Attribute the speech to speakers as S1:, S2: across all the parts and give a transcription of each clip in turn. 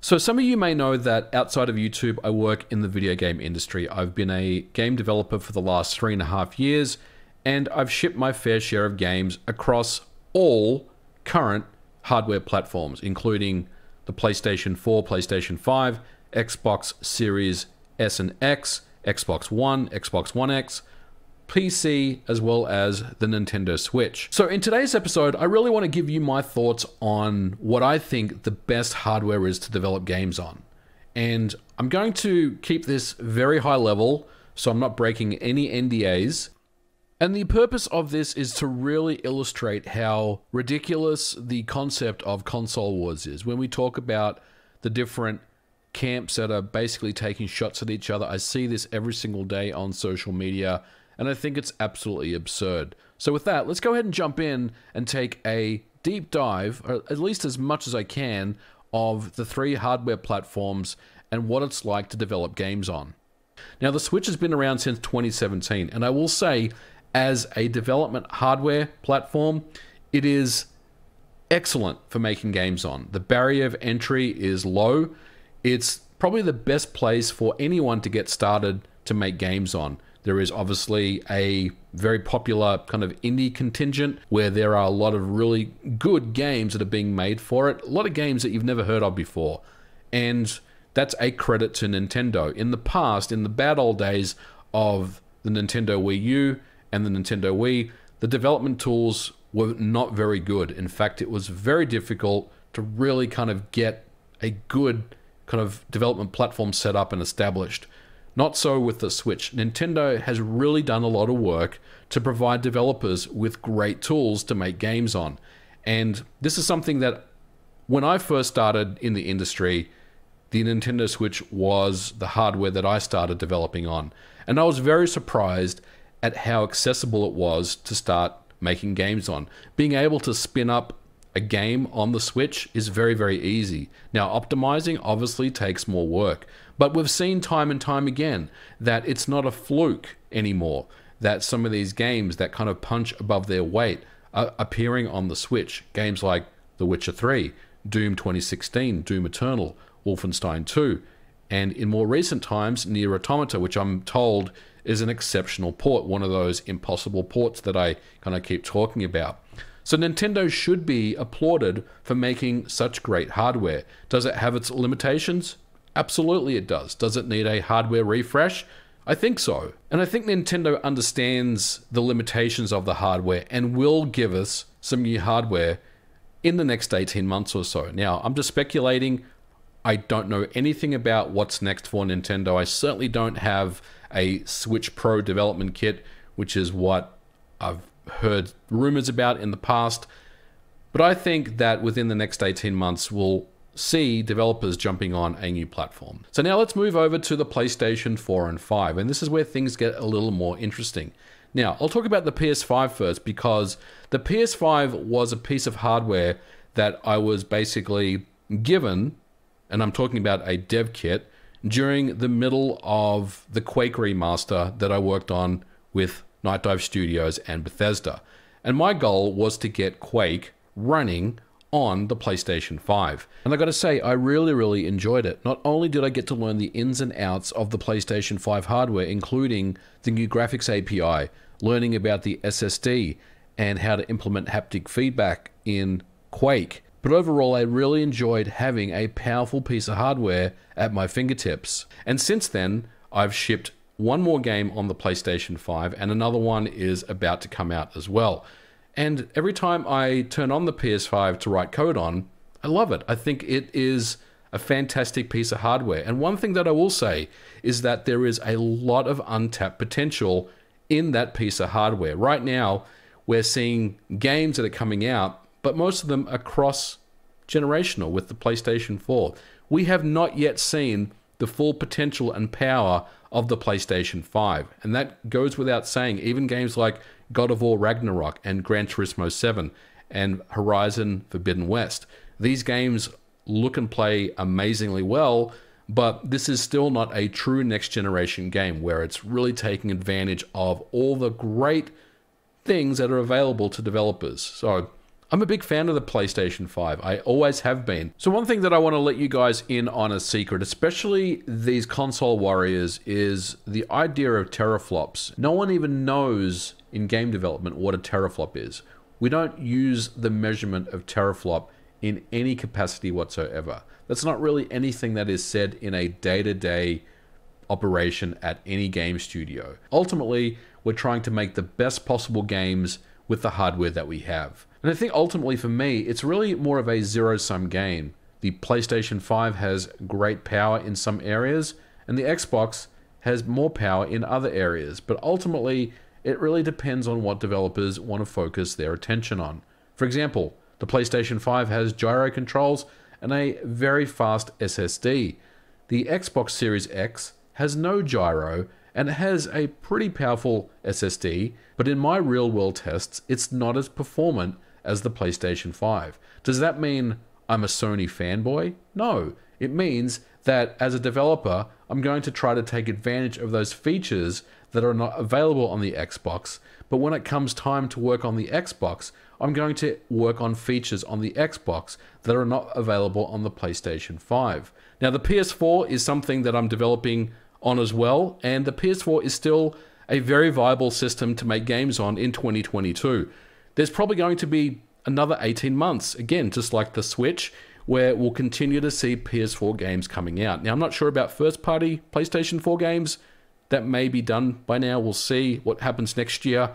S1: So some of you may know that outside of YouTube, I work in the video game industry. I've been a game developer for the last 3.5 years, and I've shipped my fair share of games across all current hardware platforms, including the PlayStation 4, PlayStation 5, Xbox Series S and X, Xbox One, Xbox One X, PC, as well as the Nintendo Switch. So in today's episode, I really want to give you my thoughts on what I think the best hardware is to develop games on. And I'm going to keep this very high level, so I'm not breaking any NDAs. And the purpose of this is to really illustrate how ridiculous the concept of console wars is. When we talk about the different camps that are basically taking shots at each other, I see this every single day on social media, and I think it's absolutely absurd. So with that, let's go ahead and jump in and take a deep dive, or at least as much as I can, of the three hardware platforms and what it's like to develop games on. Now, the Switch has been around since 2017, and I will say, as a development hardware platform, it is excellent for making games on. The barrier of entry is low. It's probably the best place for anyone to get started to make games on. There is obviously a very popular kind of indie contingent where there are a lot of really good games that are being made for it. A lot of games that you've never heard of before. And that's a credit to Nintendo. In the past, in the bad old days of the Nintendo Wii U and the Nintendo Wii, the development tools were not very good. In fact, it was very difficult to really kind of get a good kind of development platform set up and established. Not so with the Switch. Nintendo has really done a lot of work to provide developers with great tools to make games on. And this is something that when I first started in the industry, the Nintendo Switch was the hardware that I started developing on. And I was very surprised at how accessible it was to start making games on. Being able to spin up a game on the Switch is very, very easy. Now, optimizing obviously takes more work, but we've seen time and time again that it's not a fluke anymore, that some of these games that kind of punch above their weight are appearing on the Switch. Games like The Witcher 3, Doom 2016, Doom Eternal, Wolfenstein 2, and in more recent times, Nier Automata, which I'm told is an exceptional port, one of those impossible ports that I kind of keep talking about. So Nintendo should be applauded for making such great hardware. Does it have its limitations? Absolutely it does. Does it need a hardware refresh? I think so. And I think Nintendo understands the limitations of the hardware and will give us some new hardware in the next 18 months or so. Now, I'm just speculating. I don't know anything about what's next for Nintendo. I certainly don't have a Switch Pro development kit, which is what I've heard rumors about in the past. But I think that within the next 18 months, we'll see developers jumping on a new platform. So now let's move over to the PlayStation 4 and 5. And this is where things get a little more interesting. Now, I'll talk about the PS5 first, because the PS5 was a piece of hardware that I was basically given, and I'm talking about a dev kit, during the middle of the Quake remaster that I worked on with Night Dive Studios and Bethesda. And my goal was to get Quake running on the PlayStation 5. And I gotta say, I really, really enjoyed it. Not only did I get to learn the ins and outs of the PlayStation 5 hardware, including the new graphics API, learning about the SSD, and how to implement haptic feedback in Quake, but overall, I really enjoyed having a powerful piece of hardware at my fingertips. And since then, I've shipped one more game on the PlayStation 5, and another one is about to come out as well. And every time I turn on the PS5 to write code on, I love it. I think it is a fantastic piece of hardware. And one thing that I will say is that there is a lot of untapped potential in that piece of hardware. Right now, we're seeing games that are coming out, but most of them are cross-generational with the PlayStation 4. We have not yet seen the full potential and power of the PlayStation 5. And that goes without saying. Even games like God of War Ragnarok and Gran Turismo 7 and Horizon Forbidden West. These games look and play amazingly well, but this is still not a true next-generation game where it's really taking advantage of all the great things that are available to developers. So I'm a big fan of the PlayStation 5. I always have been. So one thing that I want to let you guys in on a secret, especially these console warriors, is the idea of teraflops. No one even knows in game development what a teraflop is. We don't use the measurement of teraflop in any capacity whatsoever. That's not really anything that is said in a day-to-day operation at any game studio. Ultimately, we're trying to make the best possible games with the hardware that we have. And I think ultimately for me, it's really more of a zero-sum game. The PlayStation 5 has great power in some areas, and the Xbox has more power in other areas. But ultimately, it really depends on what developers want to focus their attention on. For example, the PlayStation 5 has gyro controls and a very fast SSD. The Xbox Series X has no gyro and it has a pretty powerful SSD, but in my real-world tests, it's not as performant as the PlayStation 5. Does that mean I'm a Sony fanboy? No. It means that as a developer, I'm going to try to take advantage of those features that are not available on the Xbox, but when it comes time to work on the Xbox, I'm going to work on features on the Xbox that are not available on the PlayStation 5. Now, the PS4 is something that I'm developing on as well, and the PS4 is still a very viable system to make games on in 2022. There's probably going to be another 18 months, again, just like the Switch, where we'll continue to see PS4 games coming out. Now, I'm not sure about first-party PlayStation 4 games. That may be done by now. We'll see what happens next year.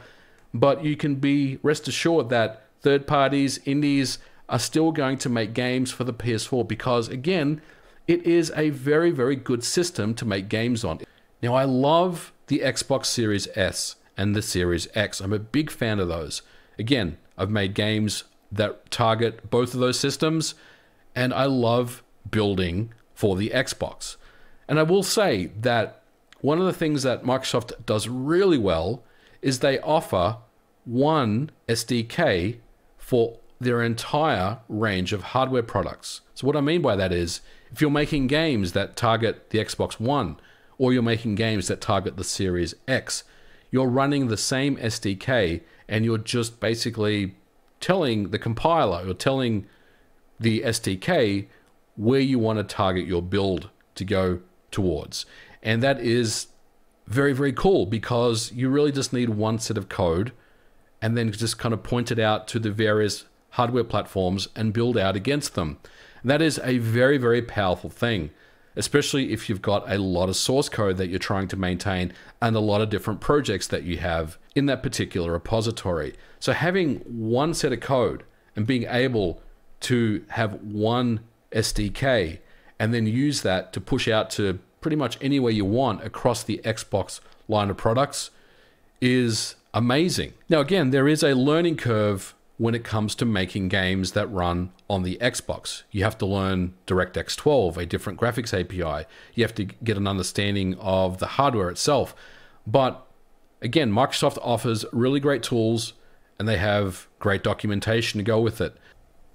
S1: But you can be rest assured that third parties, indies, are still going to make games for the PS4 because, again, it is a very, very good system to make games on. Now, I love the Xbox Series S and the Series X. I'm a big fan of those. Again, I've made games that target both of those systems, and I love building for the Xbox. And I will say that one of the things that Microsoft does really well is they offer one SDK for their entire range of hardware products. So what I mean by that is, if you're making games that target the Xbox One, or you're making games that target the Series X, you're running the same SDK, and you're just basically telling the compiler, or telling the SDK where you want to target your build to go towards. And that is very, very cool because you really just need one set of code and then just kind of point it out to the various hardware platforms and build out against them. And that is a very, very powerful thing, especially if you've got a lot of source code that you're trying to maintain and a lot of different projects that you have in that particular repository. So having one set of code and being able to have one SDK and then use that to push out to pretty much anywhere you want across the Xbox line of products is amazing. Now, again, there is a learning curve when it comes to making games that run on the Xbox. You have to learn DirectX 12, a different graphics API. You have to get an understanding of the hardware itself. But again, Microsoft offers really great tools and they have great documentation to go with it.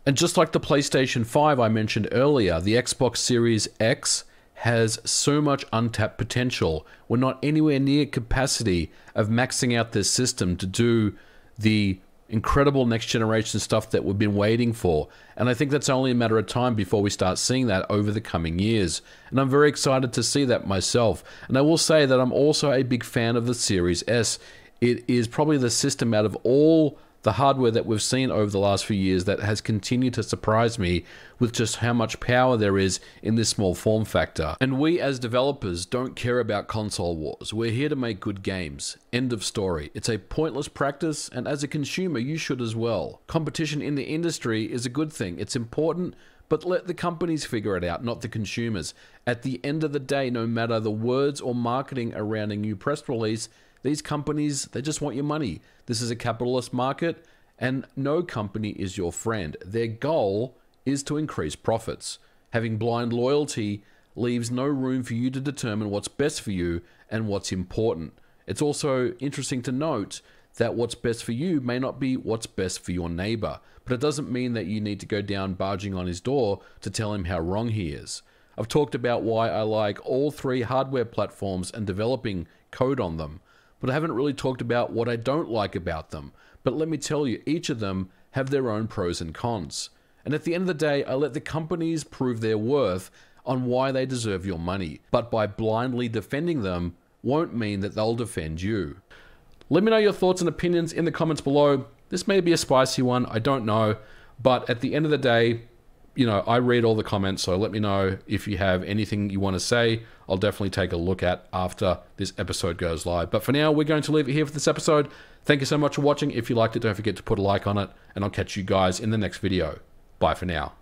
S1: And just like the PlayStation 5 I mentioned earlier, the Xbox Series X has so much untapped potential. We're not anywhere near capacity of maxing out this system to do the incredible next generation stuff that we've been waiting for. And I think that's only a matter of time before we start seeing that over the coming years. And I'm very excited to see that myself. And I will say that I'm also a big fan of the Series S. It is probably the system out of all the hardware that we've seen over the last few years that has continued to surprise me with just how much power there is in this small form factor. And we as developers don't care about console wars. We're here to make good games. End of story. It's a pointless practice, and as a consumer, you should as well. Competition in the industry is a good thing. It's important, but let the companies figure it out, not the consumers. At the end of the day, no matter the words or marketing around a new press release, these companies, they just want your money. This is a capitalist market, and no company is your friend. Their goal is to increase profits. Having blind loyalty leaves no room for you to determine what's best for you and what's important. It's also interesting to note that what's best for you may not be what's best for your neighbor, but it doesn't mean that you need to go down barging on his door to tell him how wrong he is. I've talked about why I like all three hardware platforms and developing code on them, but I haven't really talked about what I don't like about them. But let me tell you, each of them have their own pros and cons. And at the end of the day, I let the companies prove their worth on why they deserve your money. But by blindly defending them won't mean that they'll defend you. Let me know your thoughts and opinions in the comments below. This may be a spicy one, I don't know. But at the end of the day, you know, I read all the comments, so let me know if you have anything you want to say. I'll definitely take a look at after this episode goes live. But for now, we're going to leave it here for this episode. Thank you so much for watching. If you liked it, don't forget to put a like on it, and I'll catch you guys in the next video. Bye for now.